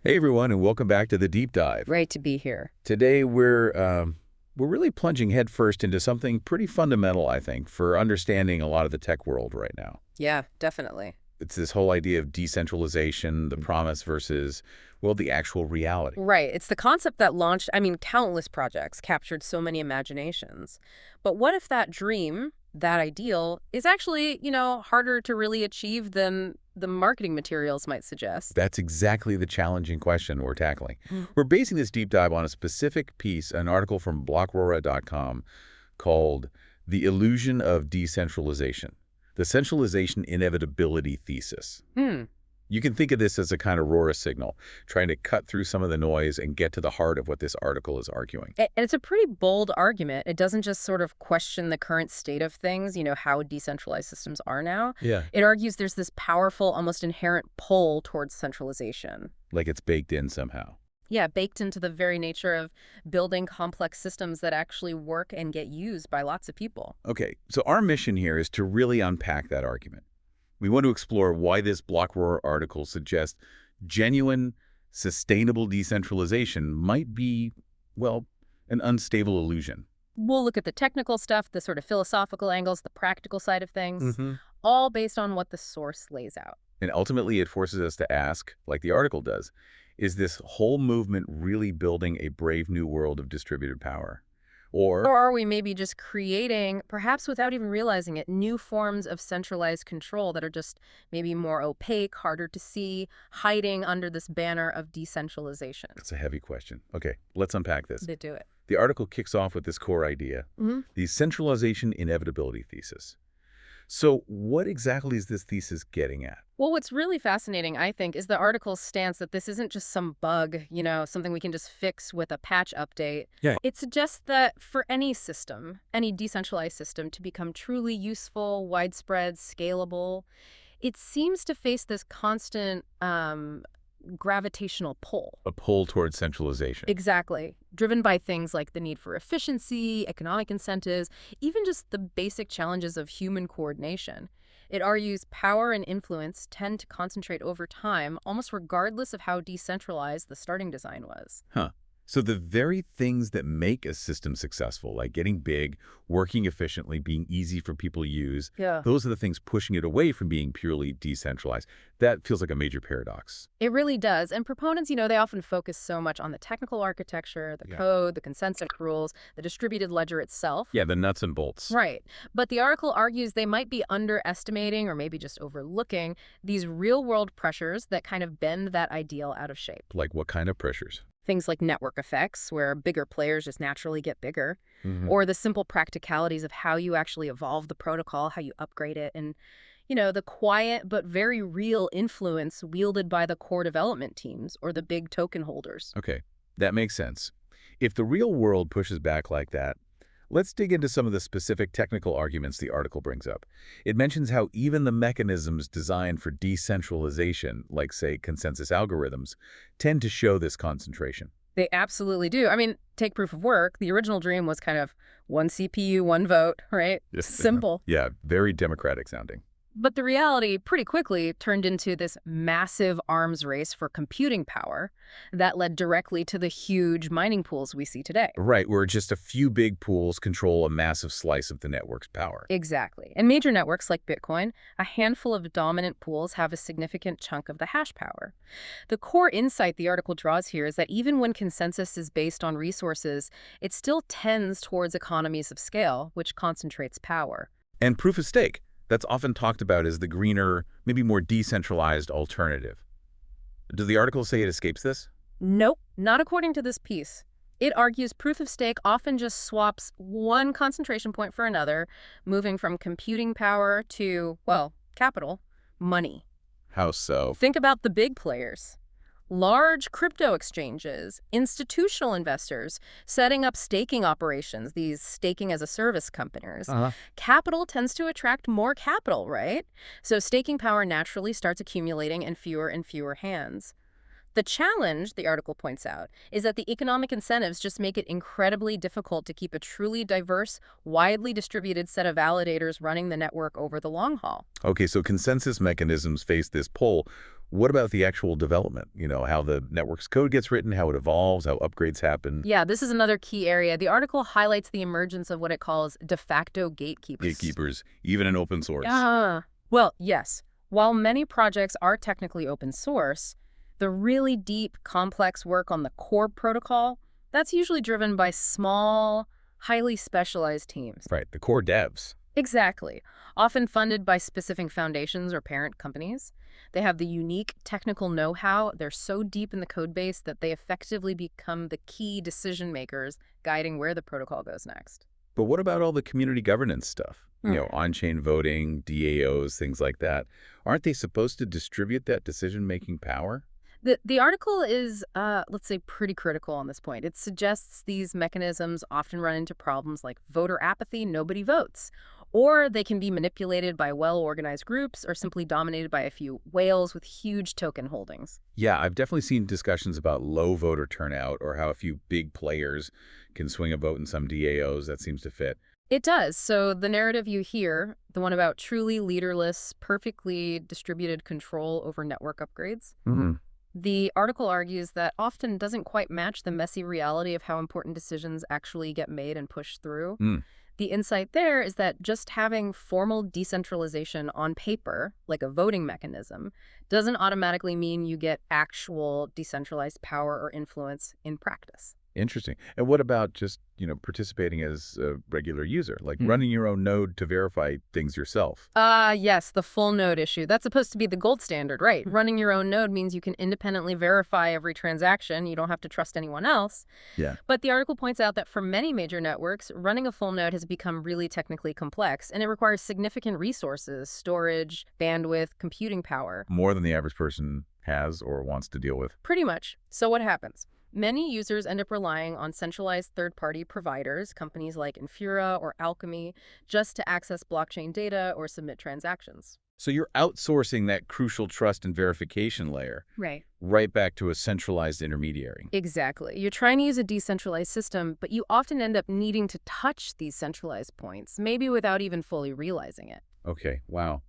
Hey everyone, and welcome back to the Deep Dive. Great to be here. Today we're really plunging headfirst into something pretty fundamental, I think, for understanding a lot of the tech world right now. Yeah, definitely. It's this whole idea of decentralization, the promise versus, well, the actual reality. Right. It's the concept that launched, countless projects, captured so many imaginations. But what if that dream, that ideal, is actually, harder to really achieve than the marketing materials might suggest? That's exactly the challenging question we're tackling. Mm. We're basing this deep dive on a specific piece, an article from blockrora.com called The Illusion of Decentralization, the Centralization Inevitability Thesis. Hmm. You can think of this as a kind of Rora signal, trying to cut through some of the noise and get to the heart of what this article is arguing. And it's a pretty bold argument. It doesn't just sort of question the current state of things, how decentralized systems are now. Yeah. It argues there's this powerful, almost inherent pull towards centralization. Like it's baked in somehow. Yeah, baked into the very nature of building complex systems that actually work and get used by lots of people. Okay, so our mission here is to really unpack that argument. We want to explore why this Blockroar article suggests genuine, sustainable decentralization might be, well, an unstable illusion. We'll look at the technical stuff, the sort of philosophical angles, the practical side of things, Mm-hmm. all based on what the source lays out. And ultimately, it forces us to ask, like the article does, is this whole movement really building a brave new world of distributed power? Or Or, are we maybe just creating, perhaps without even realizing it, new forms of centralized control that are just maybe more opaque, harder to see, hiding under this banner of decentralization? it's a heavy question. Okay, let's unpack this. They do it. The article kicks off with this core idea, Mhm. the centralization inevitability thesis. So what exactly is this thesis getting at? Well, what's really fascinating, I think, is the article's stance that this isn't just some bug, something we can just fix with a patch update. Yeah. It suggests that for any system, any decentralized system, to become truly useful, widespread, scalable, it seems to face this constant gravitational pull. A pull towards centralization. Exactly. Driven by things like the need for efficiency, economic incentives, even just the basic challenges of human coordination. It argues power and influence tend to concentrate over time, almost regardless of how decentralized the starting design was. Huh. So the very things that make a system successful, like getting big, working efficiently, being easy for people to use, Yeah. those are the things pushing it away from being purely decentralized. That feels like a major paradox. It really does. And proponents, they often focus so much on the technical architecture, the Yeah. code, the consensus rules, the distributed ledger itself. Yeah, the nuts and bolts. Right. But the article argues they might be underestimating or maybe just overlooking these real-world pressures that kind of bend that ideal out of shape. Like what kind of pressures? Things like network effects, where bigger players just naturally get bigger, Mhm. or the simple practicalities of how you actually evolve the protocol, how you upgrade it, and, the quiet but very real influence wielded by the core development teams or the big token holders. Okay, that makes sense. If the real world pushes back like that, let's dig into some of the specific technical arguments the article brings up. It mentions how even the mechanisms designed for decentralization, like, say, consensus algorithms, tend to show this concentration. They absolutely do. Take proof of work. The original dream was kind of one CPU, one vote, right? Yes. Simple. Yeah, very democratic sounding. But the reality pretty quickly turned into this massive arms race for computing power that led directly to the huge mining pools we see today. Right, where just a few big pools control a massive slice of the network's power. Exactly. And major networks like Bitcoin, a handful of dominant pools have a significant chunk of the hash power. The core insight the article draws here is that even when consensus is based on resources, it still tends towards economies of scale, which concentrates power. And proof of stake. That's often talked about as the greener, maybe more decentralized alternative. Does the article say it escapes this? Nope, not according to this piece. It argues proof of stake often just swaps one concentration point for another, moving from computing power to, well, capital, money. How so? Think about the big players. Large crypto exchanges, institutional investors, setting up staking operations, these staking as a service companies. Capital tends to attract more capital, right? So staking power naturally starts accumulating in fewer and fewer hands. The challenge, the article points out, is that the economic incentives just make it incredibly difficult to keep a truly diverse, widely distributed set of validators running the network over the long haul. Okay, so consensus mechanisms face this pull, What about the actual development? How the network's code gets written, how it evolves, how upgrades happen. Yeah, this is another key area. The article highlights the emergence of what it calls de facto gatekeepers. Gatekeepers, even in open source. Well, yes. While many projects are technically open source, the really deep, complex work on the core protocol, that's usually driven by small, highly specialized teams. Right, the core devs. Exactly. Often funded by specific foundations or parent companies. They have the unique technical know-how. They're so deep in the code base that they effectively become the key decision makers guiding where the protocol goes next. But what about all the community governance stuff? On-chain voting, DAOs, things like that. Aren't they supposed to distribute that decision-making power? The article is, let's say, pretty critical on this point. It suggests these mechanisms often run into problems like voter apathy, nobody votes, or they can be manipulated by well-organized groups or simply dominated by a few whales with huge token holdings. Yeah, I've definitely seen discussions about low voter turnout or how a few big players can swing a vote in some DAOs. That seems to fit. It does. So the narrative you hear, the one about truly leaderless, perfectly distributed control over network upgrades, the article argues that often doesn't quite match the messy reality of how important decisions actually get made and pushed through. The insight there is that just having formal decentralization on paper, like a voting mechanism, doesn't automatically mean you get actual decentralized power or influence in practice. Interesting. And what about just, participating as a regular user, like running your own node to verify things yourself? Yes, the full node issue. That's supposed to be the gold standard, right? Running your own node means you can independently verify every transaction. You don't have to trust anyone else. Yeah. But the article points out that for many major networks, running a full node has become really technically complex, and it requires significant resources, storage, bandwidth, computing power. More than the average person has or wants to deal with. Pretty much. So what happens? Many users end up relying on centralized third-party providers, companies like Infura or Alchemy, just to access blockchain data or submit transactions. So you're outsourcing that crucial trust and verification layer Right back to a centralized intermediary. Exactly. You're trying to use a decentralized system, but you often end up needing to touch these centralized points, maybe without even fully realizing it. Okay, wow.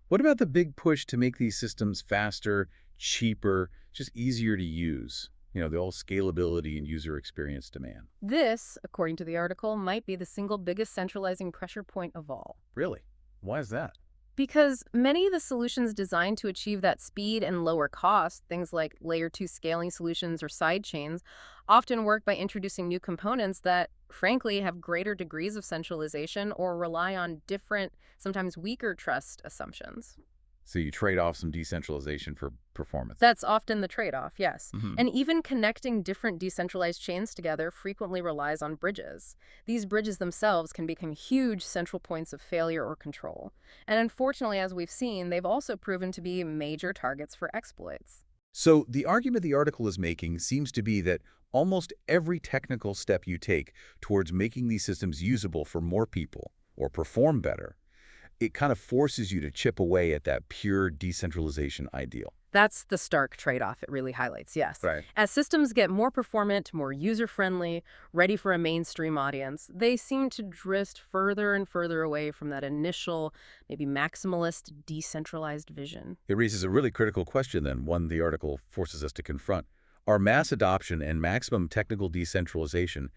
What about the big push to make these systems faster, cheaper, just easier to use? The whole scalability and user experience demand. This, according to the article, might be the single biggest centralizing pressure point of all. Really? Why is that? Because many of the solutions designed to achieve that speed and lower cost, things like layer 2 scaling solutions or sidechains, often work by introducing new components that, frankly, have greater degrees of centralization or rely on different, sometimes weaker trust assumptions. So you trade off some decentralization for performance. That's often the trade-off, yes. And even connecting different decentralized chains together frequently relies on bridges. These bridges themselves can become huge central points of failure or control. And unfortunately, as we've seen, they've also proven to be major targets for exploits. So the argument the article is making seems to be that almost every technical step you take towards making these systems usable for more people or perform better, it kind of forces you to chip away at that pure decentralization ideal. That's the stark trade-off it really highlights, yes. Right. As systems get more performant, more user-friendly, ready for a mainstream audience, they seem to drift further and further away from that initial, maybe maximalist, decentralized vision. It raises a really critical question then, one the article forces us to confront. Are mass adoption and maximum technical decentralization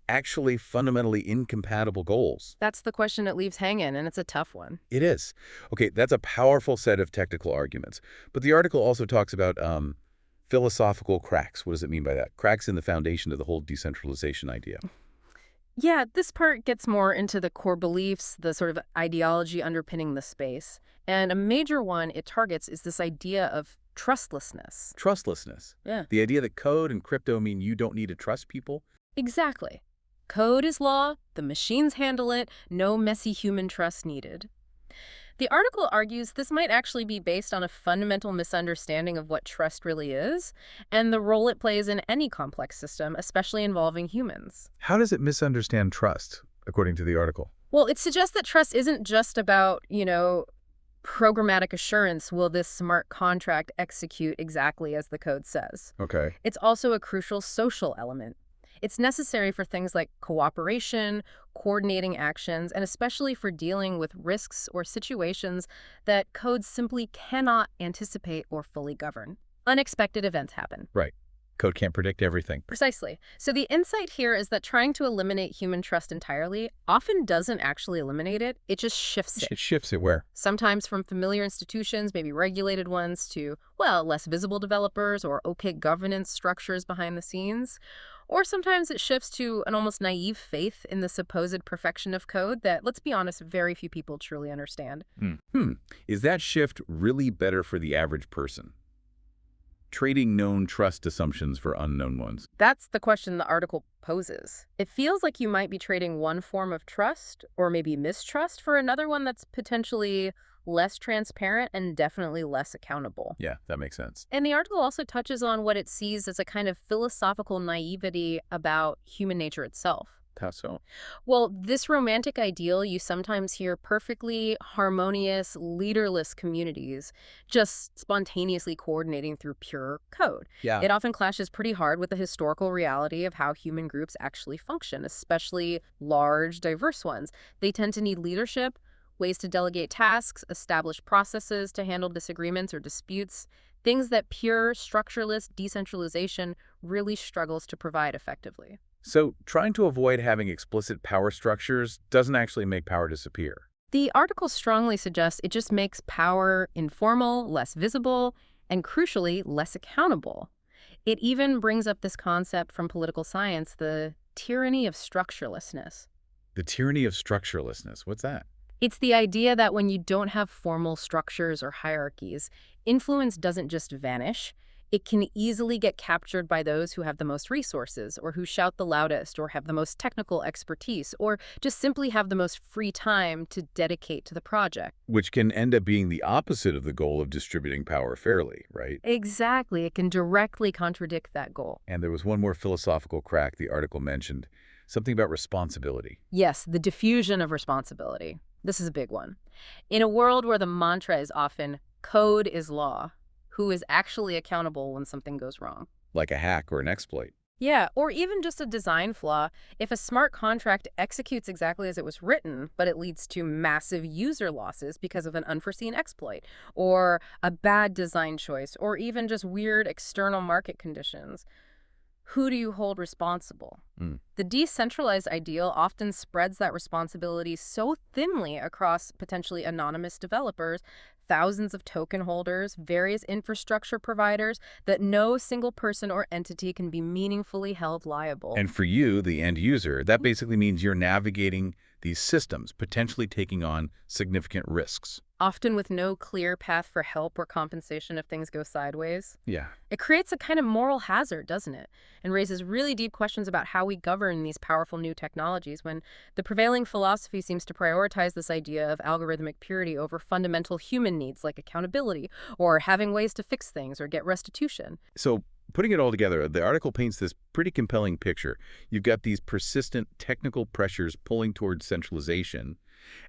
actually fundamentally incompatible goals? That's the question it leaves hanging, and it's a tough one. It is. Okay, that's a powerful set of technical arguments. But the article also talks about philosophical cracks. What does it mean by that? Cracks in the foundation of the whole decentralization idea. Yeah, this part gets more into the core beliefs, the sort of ideology underpinning the space. And a major one it targets is this idea of trustlessness. Trustlessness. Yeah. The idea that code and crypto mean you don't need to trust people. Exactly. Code is law, the machines handle it, no messy human trust needed. The article argues this might actually be based on a fundamental misunderstanding of what trust really is and the role it plays in any complex system, especially involving humans. How does it misunderstand trust, according to the article? Well, it suggests that trust isn't just about, programmatic assurance. Will this smart contract execute exactly as the code says? Okay. It's also a crucial social element. It's necessary for things like cooperation, coordinating actions, and especially for dealing with risks or situations that code simply cannot anticipate or fully govern. Unexpected events happen. Right. Code can't predict everything. Precisely. So the insight here is that trying to eliminate human trust entirely often doesn't actually eliminate it, it just shifts it. It shifts it where? Sometimes from familiar institutions, maybe regulated ones, to, well, less visible developers or opaque governance structures behind the scenes. Or sometimes it shifts to an almost naive faith in the supposed perfection of code that, let's be honest, very few people truly understand. Is that shift really better for the average person? Trading known trust assumptions for unknown ones. That's the question the article poses. It feels like you might be trading one form of trust, or maybe mistrust, for another one that's potentially less transparent and definitely less accountable. Yeah, that makes sense. And the article also touches on what it sees as a kind of philosophical naivety about human nature itself. How so? Well, this romantic ideal, you sometimes hear perfectly harmonious, leaderless communities just spontaneously coordinating through pure code. Yeah. It often clashes pretty hard with the historical reality of how human groups actually function, especially large, diverse ones. They tend to need leadership, ways to delegate tasks, establish processes to handle disagreements or disputes, things that pure, structureless decentralization really struggles to provide effectively. So trying to avoid having explicit power structures doesn't actually make power disappear. The article strongly suggests it just makes power informal, less visible, and crucially, less accountable. It even brings up this concept from political science, the tyranny of structurelessness. The tyranny of structurelessness. What's that? It's the idea that when you don't have formal structures or hierarchies, influence doesn't just vanish. It can easily get captured by those who have the most resources, or who shout the loudest, or have the most technical expertise, or just simply have the most free time to dedicate to the project. Which can end up being the opposite of the goal of distributing power fairly, right? Exactly. It can directly contradict that goal. And there was one more philosophical crack the article mentioned, something about responsibility. Yes, the diffusion of responsibility. This is a big one. In a world where the mantra is often, code is law, who is actually accountable when something goes wrong? Like a hack or an exploit. Yeah, or even just a design flaw. If a smart contract executes exactly as it was written, but it leads to massive user losses because of an unforeseen exploit, or a bad design choice, or even just weird external market conditions, who do you hold responsible? The decentralized ideal often spreads that responsibility so thinly across potentially anonymous developers, thousands of token holders, various infrastructure providers, that no single person or entity can be meaningfully held liable. And for you, the end user, that basically means you're navigating these systems, potentially taking on significant risks. Often with no clear path for help or compensation if things go sideways. Yeah. It creates a kind of moral hazard, doesn't it? And raises really deep questions about how we govern these powerful new technologies when the prevailing philosophy seems to prioritize this idea of algorithmic purity over fundamental human needs like accountability or having ways to fix things or get restitution. So putting it all together, the article paints this pretty compelling picture. You've got these persistent technical pressures pulling towards centralization,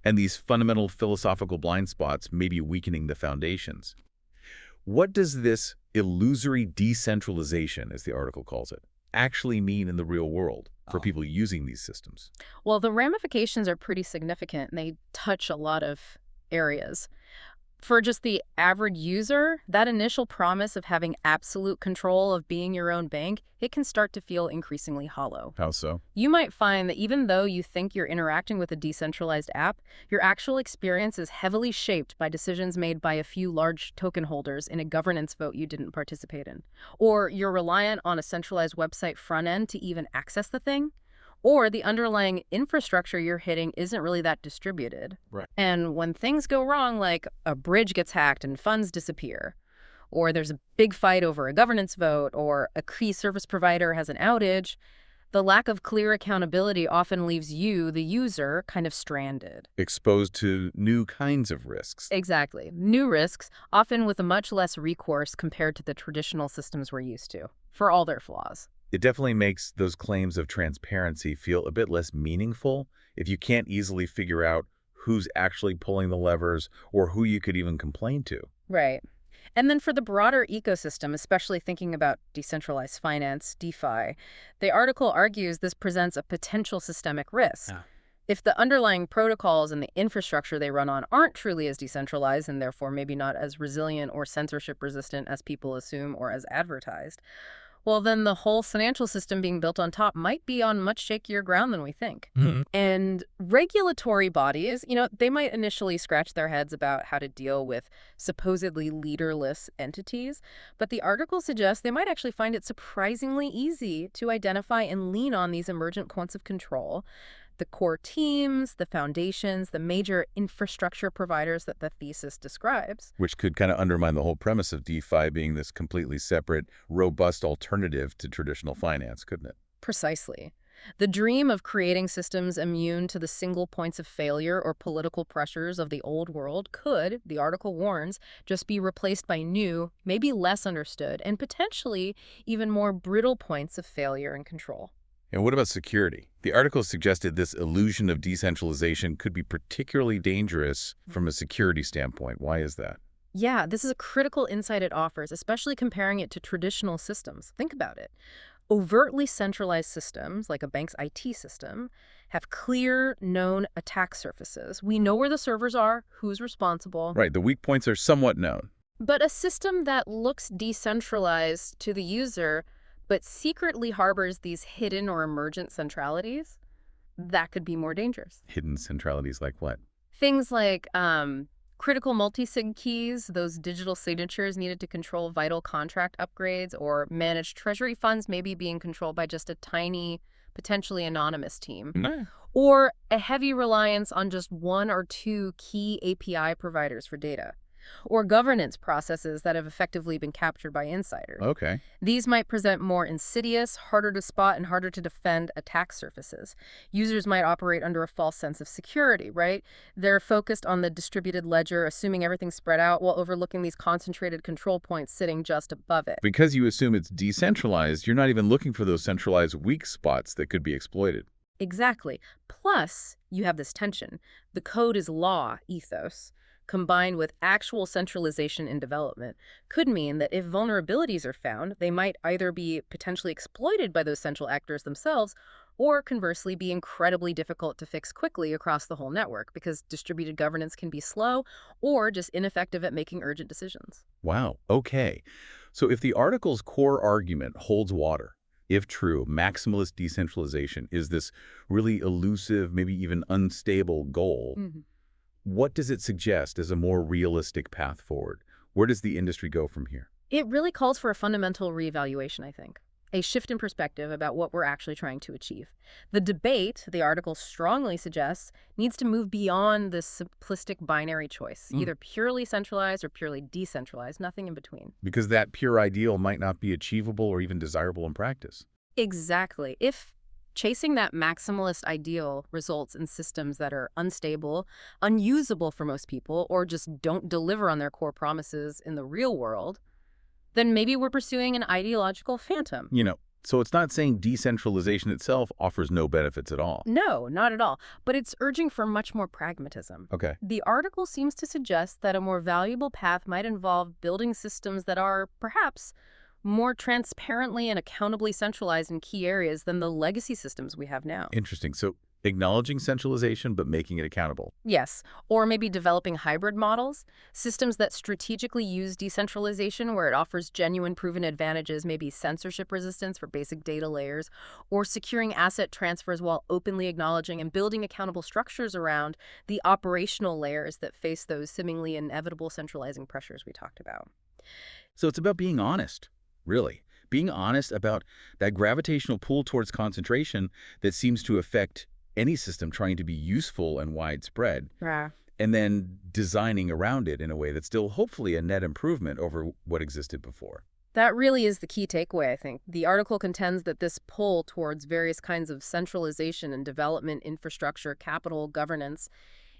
and these fundamental philosophical blind spots maybe weakening the foundations. What does this illusory decentralization, as the article calls it, actually mean in the real world for people using these systems? Well, the ramifications are pretty significant, and they touch a lot of areas. For just the average user, that initial promise of having absolute control of being your own bank, it can start to feel increasingly hollow. How so? You might find that even though you think you're interacting with a decentralized app, your actual experience is heavily shaped by decisions made by a few large token holders in a governance vote you didn't participate in. Or you're reliant on a centralized website front end to even access the thing. Or the underlying infrastructure you're hitting isn't really that distributed. Right. And when things go wrong, like a bridge gets hacked and funds disappear, or there's a big fight over a governance vote, or a key service provider has an outage, the lack of clear accountability often leaves you, the user, kind of stranded. Exposed to new kinds of risks. Exactly. New risks, often with a much less recourse compared to the traditional systems we're used to, for all their flaws. It definitely makes those claims of transparency feel a bit less meaningful if you can't easily figure out who's actually pulling the levers or who you could even complain to. Right. And then for the broader ecosystem, especially thinking about decentralized finance, DeFi, the article argues this presents a potential systemic risk. Yeah. If the underlying protocols and the infrastructure they run on aren't truly as decentralized and therefore maybe not as resilient or censorship resistant as people assume or as advertised, well, then the whole financial system being built on top might be on much shakier ground than we think. Mhm. And regulatory bodies, they might initially scratch their heads about how to deal with supposedly leaderless entities, but the article suggests they might actually find it surprisingly easy to identify and lean on these emergent points of control, the core teams, the foundations, the major infrastructure providers that the thesis describes. Which could kind of undermine the whole premise of DeFi being this completely separate, robust alternative to traditional finance, couldn't it? Precisely. The dream of creating systems immune to the single points of failure or political pressures of the old world could, the article warns, just be replaced by new, maybe less understood, and potentially even more brittle points of failure and control. And what about security? The article suggested this illusion of decentralization could be particularly dangerous from a security standpoint. Why is that? Yeah, this is a critical insight it offers, especially comparing it to traditional systems. Think about it. Overtly centralized systems, like a bank's IT system, have clear, known attack surfaces. We know where the servers are, who's responsible. Right, the weak points are somewhat known. But a system that looks decentralized to the user, but secretly harbors these hidden or emergent centralities, that could be more dangerous. Hidden centralities like what? Things like critical multisig keys, those digital signatures needed to control vital contract upgrades, or manage treasury funds maybe being controlled by just a tiny, potentially anonymous team. Nah. Or a heavy reliance on just one or two key API providers for data. Or governance processes that have effectively been captured by insiders. Okay. These might present more insidious, harder to spot, and harder to defend attack surfaces. Users might operate under a false sense of security, right? They're focused on the distributed ledger, assuming everything's spread out, while overlooking these concentrated control points sitting just above it. Because you assume it's decentralized, you're not even looking for those centralized weak spots that could be exploited. Exactly. Plus, you have this tension. The code is law ethos, combined with actual centralization in development, could mean that if vulnerabilities are found, they might either be potentially exploited by those central actors themselves, or conversely be incredibly difficult to fix quickly across the whole network because distributed governance can be slow or just ineffective at making urgent decisions. Wow, okay. So if the article's core argument holds water, if true, maximalist decentralization is this really elusive, maybe even unstable goal, what does it suggest as a more realistic path forward? Where does the industry go from here? It really calls for a fundamental reevaluation, I think. A shift in perspective about what we're actually trying to achieve. The debate, the article strongly suggests, needs to move beyond this simplistic binary choice, either purely centralized or purely decentralized, nothing in between. Because that pure ideal might not be achievable or even desirable in practice. Exactly. If chasing that maximalist ideal results in systems that are unstable, unusable for most people, or just don't deliver on their core promises in the real world, then maybe we're pursuing an ideological phantom. So it's not saying decentralization itself offers no benefits at all. No, not at all. But it's urging for much more pragmatism. Okay. The article seems to suggest that a more valuable path might involve building systems that are, perhaps, more transparently and accountably centralized in key areas than the legacy systems we have now. Interesting. So acknowledging centralization, but making it accountable. Yes, or maybe developing hybrid models, systems that strategically use decentralization where it offers genuine proven advantages, maybe censorship resistance for basic data layers, or securing asset transfers while openly acknowledging and building accountable structures around the operational layers that face those seemingly inevitable centralizing pressures we talked about. So it's about being honest, really. Being honest about that gravitational pull towards concentration that seems to affect any system trying to be useful and widespread, and then designing around it in a way that's still hopefully a net improvement over what existed before. That really is the key takeaway, I think. The article contends that this pull towards various kinds of centralization and development, infrastructure, capital, governance,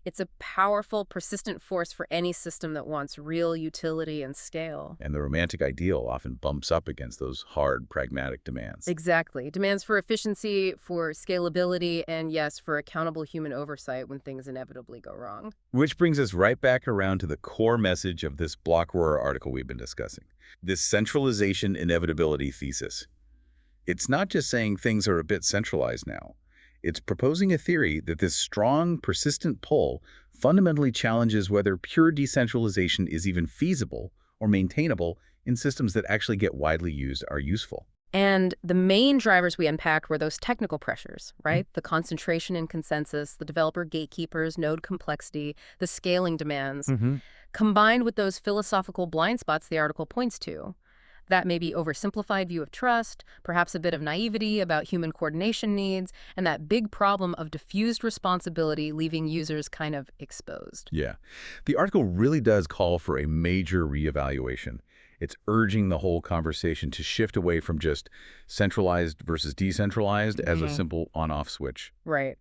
It's a powerful, persistent force for any system that wants real utility and scale. And the romantic ideal often bumps up against those hard, pragmatic demands. Exactly. Demands for efficiency, for scalability, and yes, for accountable human oversight when things inevitably go wrong. Which brings us right back around to the core message of this Block Roar article we've been discussing, this centralization inevitability thesis. It's not just saying things are a bit centralized now. It's proposing a theory that this strong, persistent pull fundamentally challenges whether pure decentralization is even feasible or maintainable in systems that actually get widely used are useful. And the main drivers we unpacked were those technical pressures, right? The concentration in consensus, the developer gatekeepers, node complexity, the scaling demands, combined with those philosophical blind spots the article points to. That may be oversimplified view of trust, perhaps a bit of naivety about human coordination needs, and that big problem of diffused responsibility leaving users kind of exposed. Yeah. The article really does call for a major reevaluation. It's urging the whole conversation to shift away from just centralized versus decentralized as a simple on-off switch. Right.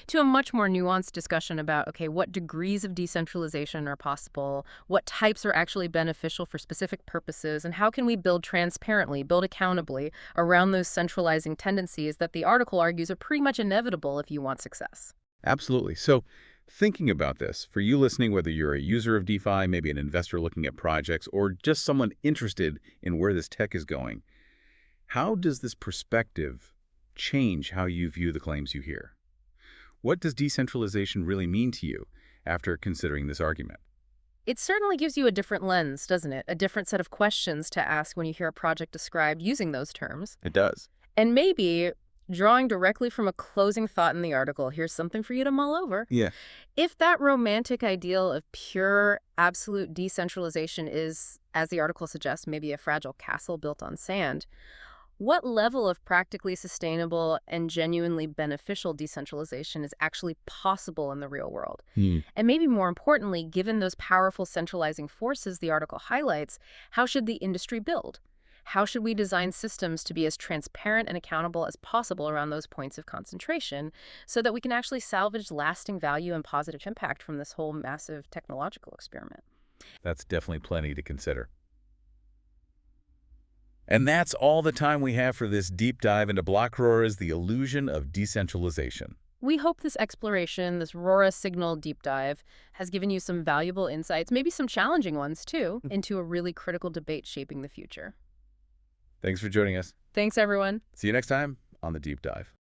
To a much more nuanced discussion about, okay, what degrees of decentralization are possible, what types are actually beneficial for specific purposes, and how can we build transparently, build accountably around those centralizing tendencies that the article argues are pretty much inevitable if you want success. Absolutely. So thinking about this, for you listening, whether you're a user of DeFi, maybe an investor looking at projects, or just someone interested in where this tech is going, how does this perspective change how you view the claims you hear? What does decentralization really mean to you after considering this argument? It certainly gives you a different lens, doesn't it? A different set of questions to ask when you hear a project described using those terms. It does. And maybe, drawing directly from a closing thought in the article, here's something for you to mull over. Yeah. If that romantic ideal of pure, absolute decentralization is, as the article suggests, maybe a fragile castle built on sand, what level of practically sustainable and genuinely beneficial decentralization is actually possible in the real world? And maybe more importantly, given those powerful centralizing forces the article highlights, how should the industry build? How should we design systems to be as transparent and accountable as possible around those points of concentration so that we can actually salvage lasting value and positive impact from this whole massive technological experiment? That's definitely plenty to consider. And that's all the time we have for this deep dive into Block Roar's The Illusion of Decentralization. We hope this exploration, this Rora signal deep dive, has given you some valuable insights, maybe some challenging ones too, into a really critical debate shaping the future. Thanks for joining us. Thanks, everyone. See you next time on The Deep Dive.